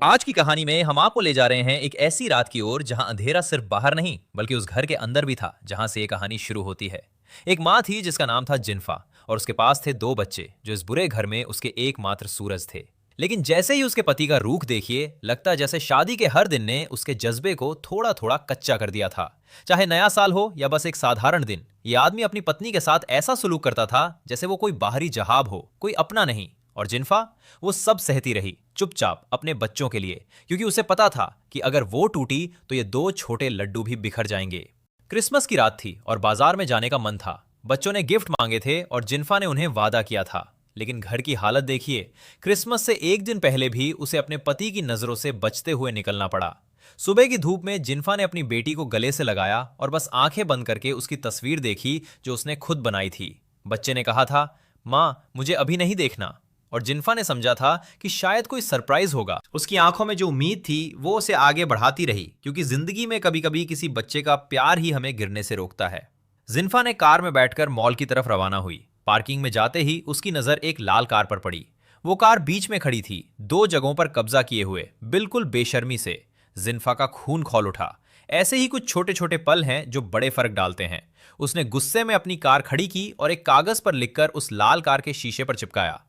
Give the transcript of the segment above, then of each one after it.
आज की कहानी में हम आपको ले जा रहे हैं एक ऐसी रात की ओर जहां अंधेरा सिर्फ बाहर नहीं बल्कि उस घर के अंदर भी था जहां से ये कहानी शुरू होती है। एक माँ थी जिसका नाम था जिन्फा और उसके पास थे दो बच्चे जो इस बुरे घर में उसके एकमात्र सूरज थे। लेकिन जैसे ही उसके पति का रूख देखिए, लगता जैसे शादी के हर दिन ने उसके जज्बे को थोड़ा थोड़ा कच्चा कर दिया था। चाहे नया साल हो या बस एक साधारण दिन, ये आदमी अपनी पत्नी के साथ ऐसा सुलूक करता था जैसे वो कोई बाहरी जहाब हो, कोई अपना नहीं। और जिन्फा, वो सब सहती रही चुपचाप अपने बच्चों के लिए, क्योंकि उसे पता था कि अगर वो टूटी तो ये दो छोटे लड्डू भी बिखर जाएंगे। क्रिसमस की रात थी और बाजार में जाने का मन था। बच्चों ने गिफ्ट मांगे थे और जिन्फा ने उन्हें वादा किया था। लेकिन घर की हालत देखिए, क्रिसमस से एक दिन पहले भी उसे अपने पति की नजरों से बचते हुए निकलना पड़ा। सुबह की धूप में जिन्फा ने अपनी बेटी को गले से लगाया और बस आंखें बंद करके उसकी तस्वीर देखी जो उसने खुद बनाई थी। बच्चे ने कहा था, माँ मुझे अभी नहीं देखना। और जिन्फा ने समझा था कि शायद कोई सरप्राइज होगा। उसकी आंखों में जो उम्मीद थी वो उसे आगे बढ़ाती रही, क्योंकि जिंदगी में कभी कभी किसी बच्चे का प्यार ही हमें गिरने से रोकता है। जिन्फा ने कार में बैठकर मॉल की तरफ रवाना हुई। पार्किंग में जाते ही उसकी नजर एक लाल कार पर पड़ी। वो कार बीच में खड़ी थी, दो जगहों पर कब्जा किए हुए, बिल्कुल बेशर्मी से। जिन्फा का खून खौल उठा। ऐसे ही कुछ छोटे छोटे पल हैं जो बड़े फर्क डालते हैं। उसने गुस्से में अपनी कार खड़ी की और एक कागज पर लिखकर उस लाल कार के शीशे पर चिपकाया,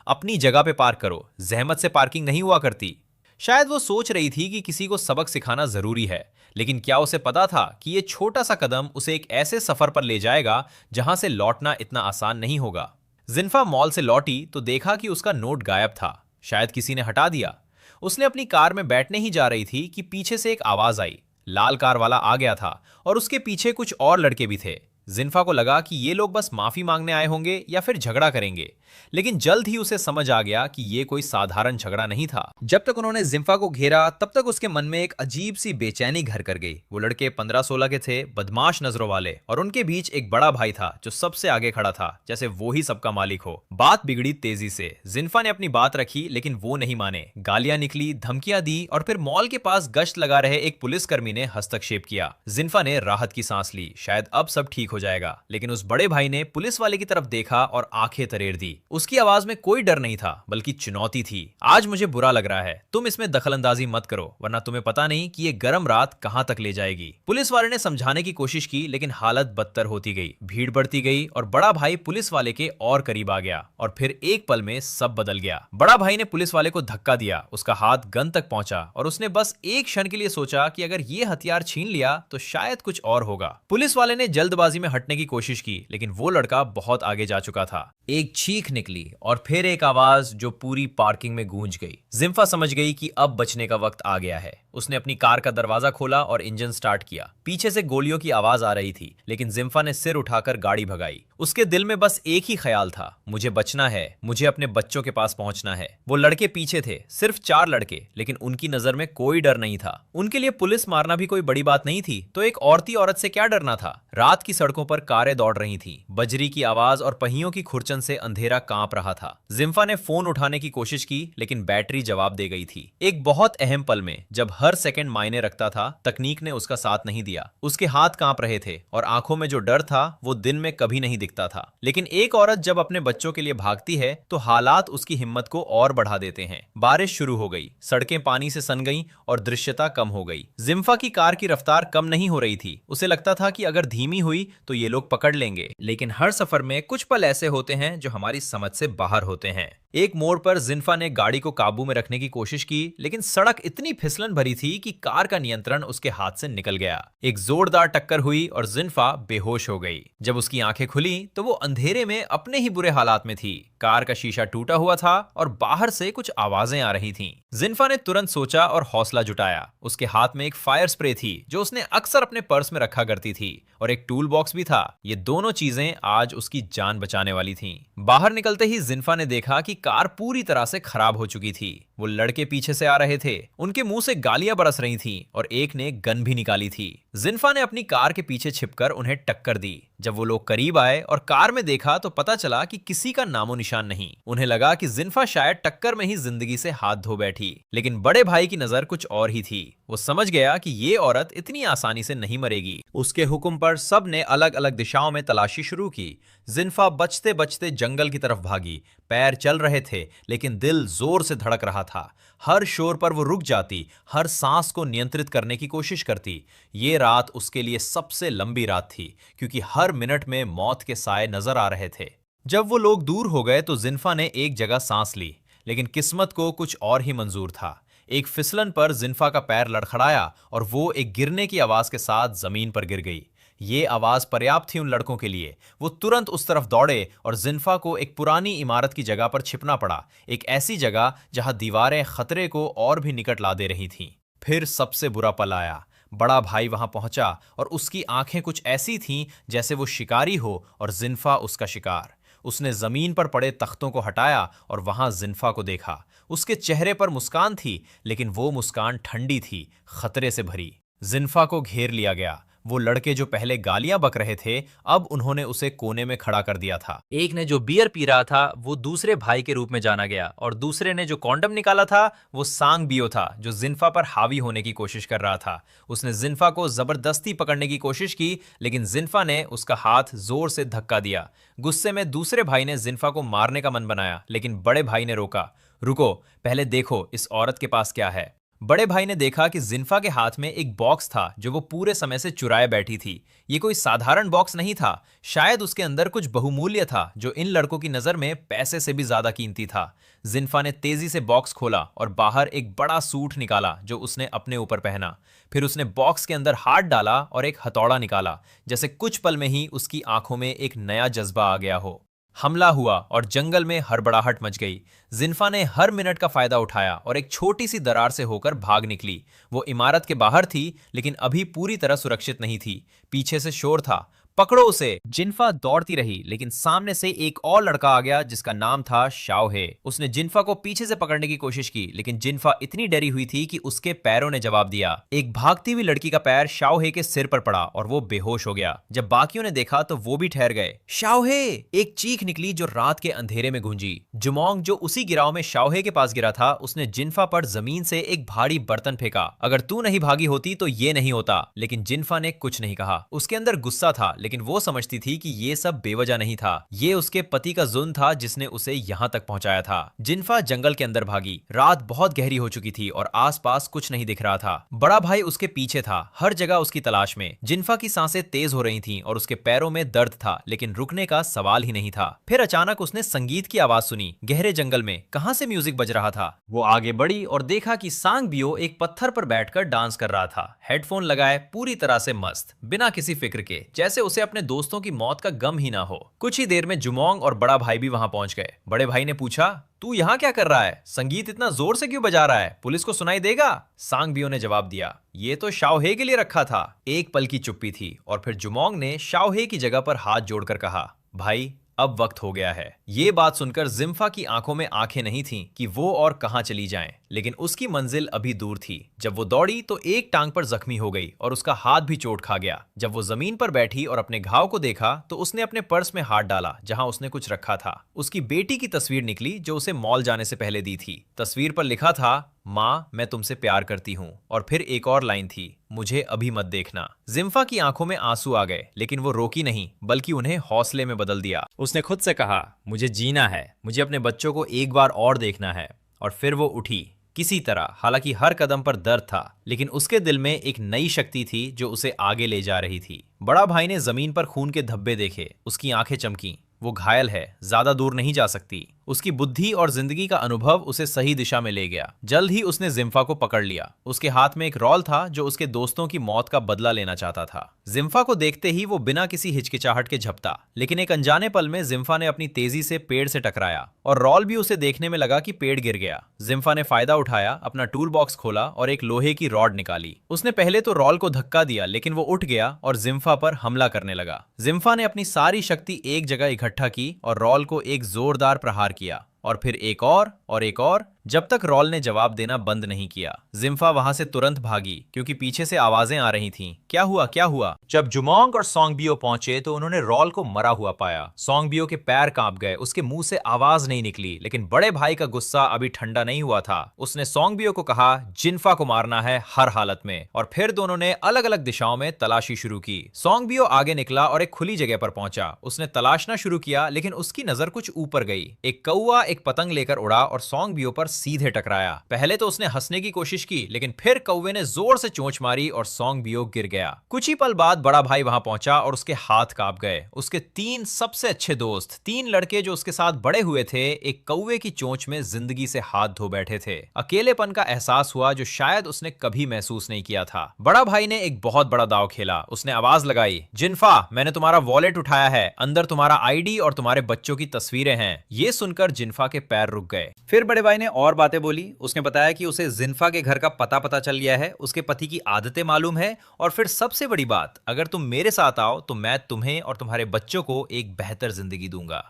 अपनी जगह पे पार्क करो, जहमत से पार्किंग नहीं हुआ करती। शायद वो सोच रही थी कि किसी को सबक सिखाना जरूरी है, लेकिन क्या उसे पता था कि ये छोटा सा कदम उसे एक ऐसे सफर पर ले जाएगा जहां से लौटना इतना आसान नहीं होगा। जिन्फा मॉल से लौटी तो देखा कि उसका नोट गायब था। शायद किसी ने हटा दिया। उसने अपनी कार में बैठने ही जा रही थी कि पीछे से एक आवाज आई। लाल कार वाला आ गया था और उसके पीछे कुछ और लड़के भी थे। जिन्फा को लगा कि ये लोग बस माफी मांगने आए होंगे या फिर झगड़ा करेंगे, लेकिन जल्द ही उसे समझ आ गया कि ये कोई साधारण झगड़ा नहीं था। जब तक उन्होंने जिन्फा को घेरा तब तक उसके मन में एक अजीब सी बेचैनी घर कर गई। वो लड़के 15-16 के थे, बदमाश नजरों वाले, और उनके बीच एक बड़ा भाई था जो सबसे आगे खड़ा था, जैसे वो ही सबका मालिक हो। बात बिगड़ी तेजी से। जिन्फा ने अपनी बात रखी लेकिन वो नहीं माने। गालियां निकली, धमकियां दी और फिर मॉल के पास गश्त लगा रहे एक पुलिसकर्मी ने हस्तक्षेप किया। जिन्फा ने राहत की सांस ली, शायद अब सब ठीक हो जाएगा। लेकिन उस बड़े भाई ने पुलिस वाले की तरफ देखा और आंखें तरेर दी। उसकी आवाज में कोई डर नहीं था बल्कि चुनौती थी। आज मुझे बुरा लग रहा है, तुम इसमें दखलंदाजी मत करो, वरना तुम्हें पता नहीं कि ये गर्म रात कहां तक ले जाएगी। पुलिस वाले ने समझाने की कोशिश की लेकिन हालत बदतर होती गई। भीड़ बढ़ती गई और बड़ा भाई पुलिस वाले के और करीब आ गया और फिर एक पल में सब बदल गया। बड़ा भाई ने पुलिस वाले को धक्का दिया, उसका हाथ गन तक पहुंचा और उसने बस एक क्षण के लिए सोचा कि अगर ये हथियार छीन लिया तो शायद कुछ और होगा। पुलिस वाले ने जल्दबाजी में हटने की कोशिश की लेकिन वो लड़का बहुत आगे जा चुका था। एक चीख निकली और फिर एक आवाज जो पूरी पार्किंग में गूंज गई। जिन्फा समझ गई कि अब बचने का वक्त आ गया है। उसने अपनी कार का दरवाजा खोला और इंजन स्टार्ट किया। पीछे से गोलियों की आवाज आ रही थी, लेकिन जिन्फा ने सिर उठाकर गाड़ी भगाई। उसके दिल में बस एक ही ख्याल था, मुझे बचना है, मुझे अपने बच्चों के पास पहुंचना है। वो लड़के पीछे थे, सिर्फ 4 लड़के, लेकिन उनकी नजर में कोई डर नहीं था। उनके लिए पुलिस मारना भी कोई बड़ी बात नहीं थी, तो एक औरती औरत से क्या डरना था। रात की सड़कों पर कारें दौड़ रही थी, बजरी की आवाज और पहियों की खुरचन से अंधेरा कांप रहा था। जिन्फा ने फोन उठाने की कोशिश की लेकिन बैटरी जवाब दे गई थी। एक बहुत अहम पल में, जब हर सेकंड मायने रखता था, तकनीक ने उसका साथ नहीं दिया। उसके हाथ कांप रहे थे और आंखों में जो डर था वो दिन में कभी नहीं दिखता था। लेकिन एक औरत जब अपने बच्चों के लिए भागती है तो हालात उसकी हिम्मत को और बढ़ा देते हैं। बारिश शुरू हो गई, सड़कें पानी से सन गईं और दृश्यता कम हो गई। जिन्फा की कार की रफ्तार कम नहीं हो रही थी। उसे लगता था कि अगर धीमी हुई तो ये लोग पकड़ लेंगे, लेकिन हर सफर में कुछ पल ऐसे होते हैं जो हमारी समझ से बाहर होते हैं। एक मोड़ पर जिन्फा ने गाड़ी को काबू में रखने की कोशिश की, लेकिन सड़क इतनी फिसलन भरी थी कि कार का नियंत्रण उसके हाथ से निकल गया। एक जोरदार टक्कर हुई और जिन्फा बेहोश हो गई। जब उसकी आंखें खुली तो वो अंधेरे में अपने ही बुरे हालात में थी। कार का शीशा टूटा हुआ था और बाहर से कुछ आवाजें आ रही थीं। जिन्फा ने तुरंत सोचा और हौसला जुटाया। उसके हाथ में एक फायर स्प्रे थी जो उसने अक्सर अपने पर्स में रखा करती थी, और एक टूल बॉक्स भी था। ये दोनों चीजें आज उसकी जान बचाने वाली थीं। बाहर निकलते ही जिन्फा ने देखा कि कार पूरी तरह से खराब हो चुकी थी। वो लड़के पीछे से आ रहे थे, उनके मुंह से गालियां बरस रही थीं और एक ने गन भी निकाली थी। जिन्फा ने अपनी कार के पीछे छिपकर उन्हें टक्कर दी। जब वो लोग करीब आए और कार में देखा तो पता चला कि किसी का नामो निशान नहीं। उन्हें लगा कि जिन्फा शायद टक्कर में ही जिंदगी से हाथ धो बैठी, लेकिन बड़े भाई की नजर कुछ और ही थी। वो समझ गया कि ये औरत इतनी आसानी से नहीं मरेगी। उसके हुक्म पर सब ने अलग अलग दिशाओं में तलाशी शुरू की। जिन्फा बचते बचते जंगल की तरफ भागी। पैर चल रहे थे लेकिन दिल जोर से धड़क रहा था। हर शोर पर वो रुक जाती, हर सांस को नियंत्रित करने की कोशिश करती। ये रात उसके लिए सबसे लंबी रात थी, क्योंकि हर मिनट में मौत के साए नजर आ रहे थे। जब वो लोग दूर हो गए तो जिन्फा ने एक जगह सांस ली, लेकिन किस्मत को कुछ और ही मंजूर था। एक फिसलन पर जिन्फा का पैर लड़खड़ाया और वो एक गिरने की आवाज के साथ जमीन पर गिर गई। ये आवाज पर्याप्त थी उन लड़कों के लिए। वो तुरंत उस तरफ दौड़े और जिन्फा को एक पुरानी इमारत की जगह पर छिपना पड़ा, एक ऐसी जगह जहां दीवारें खतरे को और भी निकट ला दे रही थीं। फिर सबसे बुरा पल आया। बड़ा भाई वहां पहुंचा और उसकी आंखें कुछ ऐसी थीं जैसे वो शिकारी हो और जिन्फा उसका शिकार। उसने जमीन पर पड़े तख्तों को हटाया और वहां जिन्फा को देखा। उसके चेहरे पर मुस्कान थी, लेकिन वो मुस्कान ठंडी थी, खतरे से भरी। जिन्फा को घेर लिया गया। वो लड़के जो पहले गालियां बक रहे थे, अब उन्होंने उसे कोने में खड़ा कर दिया था। एक ने जो बियर पी रहा था वो दूसरे भाई के रूप में जाना गया, और दूसरे ने जो कॉन्डम निकाला था वो सांग बियो था, जो जिन्फा पर हावी होने की कोशिश कर रहा था। उसने जिन्फा को जबरदस्ती पकड़ने की कोशिश की, लेकिन जिन्फा ने उसका हाथ जोर से धक्का दिया। गुस्से में दूसरे भाई ने जिन्फा को मारने का मन बनाया, लेकिन बड़े भाई ने रोका। रुको, पहले देखो इस औरत के पास क्या है। बड़े भाई ने देखा कि जिन्फा के हाथ में एक बॉक्स था जो वो पूरे समय से चुराए बैठी थी। ये कोई साधारण बॉक्स नहीं था, शायद उसके अंदर कुछ बहुमूल्य था जो इन लड़कों की नजर में पैसे से भी ज्यादा कीमती था। जिन्फा ने तेजी से बॉक्स खोला और बाहर एक बड़ा सूट निकाला जो उसने अपने ऊपर पहना। फिर उसने बॉक्स के अंदर हाथ डाला और एक हथौड़ा निकाला, जैसे कुछ पल में ही उसकी आंखों में एक नया जज्बा आ गया हो। हमला हुआ और जंगल में हड़बड़ाहट मच गई। जिन्फा ने हर मिनट का फायदा उठाया और एक छोटी सी दरार से होकर भाग निकली। वो इमारत के बाहर थी, लेकिन अभी पूरी तरह सुरक्षित नहीं थी। पीछे से शोर था, पकड़ो उसे। जिन्फा दौड़ती रही, लेकिन सामने से एक और लड़का आ गया जिसका नाम था शाओहे। उसने जिन्फा को पीछे से पकड़ने की कोशिश की, लेकिन जिन्फा इतनी डरी हुई थी कि उसके पैरों ने जवाब दिया। एक भागती हुई लड़की का पैर शाओहे के सिर पर पड़ा और वो बेहोश हो गया। जब बाकियों ने देखा तो वो भी ठहर गए। शाओहे! एक चीख निकली जो रात के अंधेरे में गूंजी। जुमोंग, जो उसी गिराव में शाओहे के पास गिरा था, उसने जिन्फा पर जमीन से एक भारी बर्तन फेंका। अगर तू नहीं भागी होती तो ये नहीं होता। लेकिन जिन्फा ने कुछ नहीं कहा। उसके अंदर गुस्सा था, लेकिन वो समझती थी कि ये सब बेवजह नहीं था। ये उसके पति का जुल्म था जिसने उसे यहाँ तक पहुंचाया था। जिन्फा जंगल के अंदर भागी। रात बहुत गहरी हो चुकी थी और आसपास कुछ नहीं दिख रहा था। बड़ा भाई उसके पीछे था, हर जगह उसकी तलाश में। जिन्फा की सांसें तेज हो रही थीं और उसके पैरों में दर्द था, लेकिन रुकने का सवाल ही नहीं था। फिर अचानक उसने संगीत की आवाज सुनी। गहरे जंगल में कहां से म्यूजिक बज रहा था। वो आगे बढ़ी और देखा कि सांग बियो एक पत्थर पर बैठकर डांस कर रहा था, हेडफोन लगाए, पूरी तरह से मस्त, बिना किसी फिक्र के, जैसे उसे अपने दोस्तों की मौत का गम ही ना हो। कुछ ही देर में जुमोंग और बड़ा भाई भी वहां पहुंच गए। बड़े भाई ने पूछा, तू यहाँ क्या कर रहा है? संगीत इतना जोर से क्यों बजा रहा है? पुलिस को सुनाई देगा? सांग बियो ने जवाब दिया, ये तो शाओहे के लिए रखा था। एक पल की चुप्पी थी और फिर जुमोंग ने शाओहे की जगह पर हाथ जोड़कर कहा, भाई अब वक्त हो गया है। ये बात सुनकर जिन्फा की आंखों में आंखें नहीं थीं कि वो और कहां चली जाएं, लेकिन उसकी मंजिल अभी दूर थी। जब वो दौड़ी तो एक टांग पर जख्मी हो गई और उसका हाथ भी चोट खा गया। जब वो जमीन पर बैठी और अपने घाव को देखा तो उसने अपने पर्स में हाथ डाला जहां उसने कुछ रखा था। उसकी बेटी की तस्वीर निकली जो उसे मॉल जाने से पहले दी थी। तस्वीर पर लिखा था, माँ मैं तुमसे प्यार करती हूँ। और फिर एक और लाइन थी, मुझे अभी मत देखना। जिन्फा की आंखों में आंसू आ गए, लेकिन वो रोकी नहीं, बल्कि उन्हें हौसले में बदल दिया। उसने खुद से कहा, मुझे जीना है, मुझे अपने बच्चों को एक बार और देखना है। और फिर वो उठी, किसी तरह। हालांकि हर कदम पर दर्द था, लेकिन उसके दिल में एक नई शक्ति थी जो उसे आगे ले जा रही थी। बड़ा भाई ने जमीन पर खून के धब्बे देखे, उसकी आंखें चमकी। वो घायल है, ज्यादा दूर नहीं जा सकती। उसकी बुद्धि और जिंदगी का अनुभव उसे सही दिशा में ले गया। जल्द ही उसने जिन्फा को पकड़ लिया। उसके हाथ में एक रॉल था जो उसके दोस्तों की मौत का बदला लेना चाहता था। जिन्फा को देखते ही वो बिना किसी हिचकिचाहट के झपटा, लेकिन एक अनजाने पल में जिन्फा ने अपनी तेजी से पेड़ से टकराया और रॉल भी उसे देखने में लगा कि पेड़ गिर गया। जिन्फा ने फायदा उठाया, अपना टूल बॉक्स खोला और एक लोहे की रॉड निकाली। उसने पहले तो रॉल को धक्का दिया, लेकिन वो उठ गया और जिन्फा पर हमला करने लगा। जिन्फा ने अपनी सारी शक्ति एक जगह इकट्ठा की और रॉल को एक जोरदार प्रहार किया, और फिर एक और एक और। जब तक रॉल ने जवाब देना बंद नहीं किया। जिम्फा वहां से तुरंत भागी क्योंकि पीछे से आवाजें आ रही थीं। क्या हुआ, क्या हुआ? जब जुमोंग और सोंगबियो पहुंचे तो उन्होंने रॉल को मरा हुआ पाया। सोंगबियो के पैर कांप गए, उसके मुंह से आवाज नहीं निकली, लेकिन बड़े भाई का गुस्सा अभी ठंडा नहीं हुआ था। उसने सोंगबियो को कहा, जिन्फा को मारना है हर हालत में। और फिर दोनों ने अलग अलग दिशाओं में तलाशी शुरू की। सोंगबियो आगे निकला और एक खुली जगह पर पहुंचा। उसने तलाशना शुरू किया, लेकिन उसकी नजर कुछ ऊपर गई। एक कौवा एक पतंग लेकर उड़ा और सोंगबियो पर सीधे टकराया। पहले तो उसने हंसने की कोशिश की, लेकिन फिर कौवे ने जोर से चोंच मारी और सोंगबियो गिर गया। कुछ ही पल बाद बड़ा भाई वहां पहुंचा और उसके हाथ कांप गए। उसके 3 सबसे अच्छे दोस्त, 3 लड़के जो उसके साथ बड़े हुए थे, एक कौवे की चोंच में जिंदगी से हाथ धो बैठे थे। अकेलेपन का एहसास हुआ जो शायद उसने कभी महसूस नहीं किया था। बड़ा भाई ने एक बहुत बड़ा दांव खेला। उसने आवाज लगाई, जिन्फा, मैंने तुम्हारा वॉलेट उठाया है, अंदर तुम्हारा आईडी और तुम्हारे बच्चों की तस्वीरें हैं। ये सुनकर जिन्फा के पैर रुक गए। फिर बड़े भाई ने और बातें बोली। उसने बताया कि उसे जिन्फा के घर का पता चल गया है, उसके पति की आदतें मालूम है, और फिर सबसे बड़ी बात, अगर तुम मेरे साथ आओ तो मैं तुम्हें और तुम्हारे बच्चों को एक बेहतर जिंदगी दूंगा।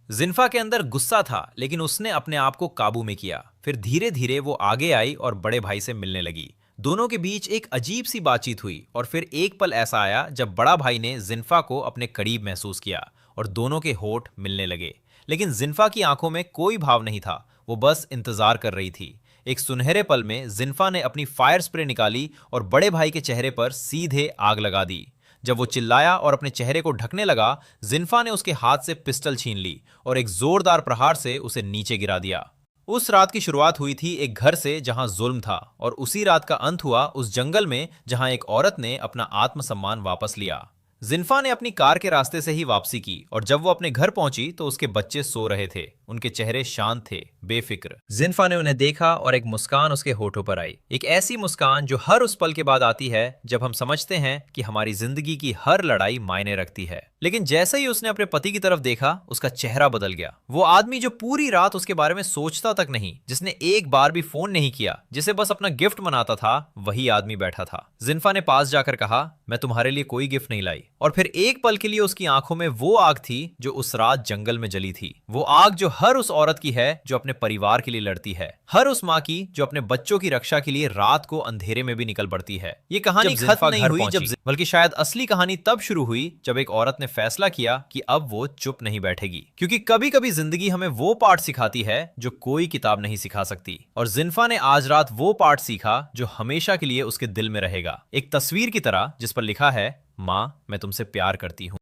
जिन्फा के अंदर गुस्सा था, लेकिन उसने अपने आप को काबू में किया। फिर धीरे धीरे वो आगे आई और बड़े भाई से मिलने लगी। दोनों के बीच एक अजीब सी बातचीत हुई और फिर एक पल ऐसा आया जब बड़ा भाई ने जिन्फा को अपने करीब महसूस किया और दोनों के होठ मिलने लगे। लेकिन जिन्फा की आंखों में कोई भाव नहीं था, वो बस इंतजार कर रही थी। एक सुनहरे पल में जिन्फा ने अपनी फायर स्प्रे निकाली और बड़े भाई के चेहरे पर सीधे आग लगा दी। जब वो चिल्लाया और अपने चेहरे को ढकने लगा, जिन्फा ने उसके हाथ से पिस्टल छीन ली और एक जोरदार प्रहार से उसे नीचे गिरा दिया। उस रात की शुरुआत हुई थी एक घर से जहां जुल्म था, और उसी रात का अंत हुआ उस जंगल में जहां एक औरत ने अपना आत्मसम्मान वापस लिया। जिन्फा ने अपनी कार के रास्ते से ही वापसी की और जब वो अपने घर पहुंची तो उसके बच्चे सो रहे थे। उनके चेहरे शांत थे, बेफिक्र। जिन्फा ने उन्हें देखा और एक मुस्कान उसके होठों पर आई। एक ऐसी मुस्कान जो हर उस पल के बाद आती है जब हम समझते हैं कि हमारी जिंदगी की हर लड़ाई मायने रखती है। लेकिन जैसे ही उसने अपने पति की तरफ देखा, उसका चेहरा बदल गया। वो आदमी जो पूरी रात उसके बारे में सोचता तक नहीं, जिसने एक बार भी फोन नहीं किया, जिसे बस अपना गिफ्ट मनाता था, वही आदमी बैठा था। जिन्फा ने पास जाकर कहा, मैं तुम्हारे लिए कोई गिफ्ट नहीं लाई। और फिर एक पल के लिए उसकी आंखों में वो आग थी जो उस रात जंगल में जली थी। वो आग जो हर उस औरत की है जो अपने परिवार के लिए लड़ती है, हर उस माँ की जो अपने बच्चों की रक्षा के लिए रात को अंधेरे में भी निकल पड़ती है। ये कहानी खत्म नहीं हुई बल्कि शायद असली कहानी तब शुरू हुई जब एक औरत ने फैसला किया कि अब वो चुप नहीं बैठेगी, क्योंकि कभी कभी जिंदगी हमें वो पाठ सिखाती है जो कोई किताब नहीं सिखा सकती। और जिन्फा ने आज रात वो पाठ सीखा जो हमेशा के लिए उसके दिल में रहेगा, एक तस्वीर की तरह जिस पर लिखा है, माँ, मैं तुमसे प्यार करती हूँ।